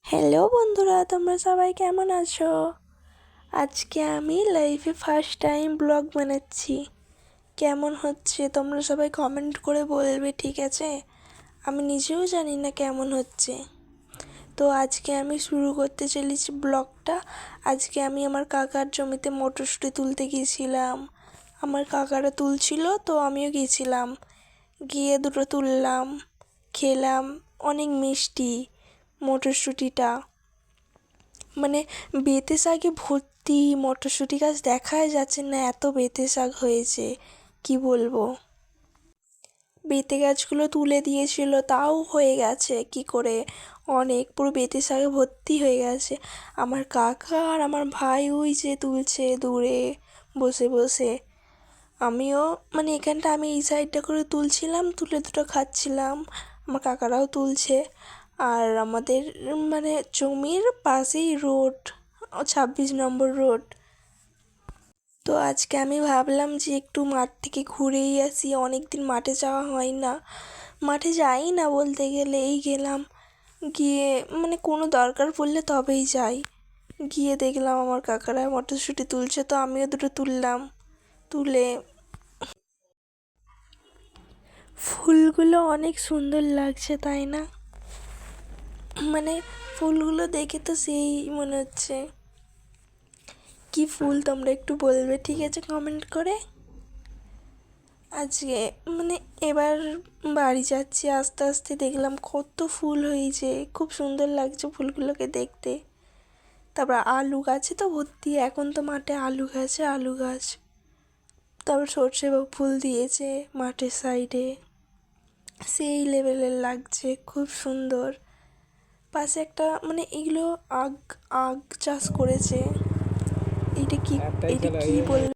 Hello বন্ধুরা, তোমরা সবাই কেমন আছো? আজকে আমি লাইফে ফার্স্ট টাইম ব্লগ বানাচ্ছি। কেমন হচ্ছে তোমরা সবাই কমেন্ট করে বলবে, ঠিক আছে? আমি নিজেও জানি না কেমন হচ্ছে। তো আজকে আমি শুরু করতে চলেছি ব্লগটা। আজকে আমি আমার কাকার জমিতে মটরশুঁটি তুলতে গিয়েছিলাম। আমার কাকারা তুলছিল, তো আমিও গিয়েছিলাম। গিয়ে দুটো তুললাম, খেলাম। অনেক মিষ্টি মটরশুঁটিটা, মানে বেঁতে শাকে ভর্তি। মটরশুঁটি গাছ দেখাই যাচ্ছে না, এত বেঁতে শাক হয়েছে, কি বলবো। বেঁতে গাছগুলো তুলে দিয়েছিল, তাও হয়ে গেছে কি করে, অনেক পুরো বেঁতে শাকে ভর্তি হয়ে গেছে। আমার কাকা আর আমার ভাই ওই যে তুলছে দূরে বসে বসে। আমিও মানে এখানটা আমি এই সাইডটা করে তুলছিলাম, তুলে দুটো খাচ্ছিলাম। আমার কাকারাও তুলছে। আর আমাদের মানে জমির পাশেই রোড, 26 নম্বর রোড। তো আজকে আমি ভাবলাম যে একটু মাঠ থেকে ঘুরেই আসি, অনেক দিন মাঠে যাওয়া হয় না। মাঠে যাই না বলতে গেলে, এই গেলাম, গিয়ে মানে কোনো দরকার পড়লে তবেই যাই। গিয়ে দেখলাম আমার কাকারা মটরশুঁটি তুলছে, তো আমিও দুটো তুললাম। তুলে ফুলগুলো অনেক সুন্দর লাগছে, তাই না? মানে ফুলগুলো দেখে তো সেই মনে হচ্ছে। কি ফুল তোমরা একটু বলবে, ঠিক আছে, কমেন্ট করে। আজকে মানে এবার বাড়ি যাচ্ছি, আস্তে আস্তে দেখলাম কত ফুল হয়েছে, খুব সুন্দর লাগছে ফুলগুলোকে দেখতে। তারপর আলু গাছে তো ভর্তি, এখন তো মাঠে আলু গাছে আলু গাছ। তারপর সর্ষে ফুল দিয়েছে মাঠের সাইডে, সেই লেভেলের লাগছে, খুব সুন্দর। পাশে একটা মানে এগুলো আখ আখ চাষ করেছে। এটা কি, এটা কি বলবো।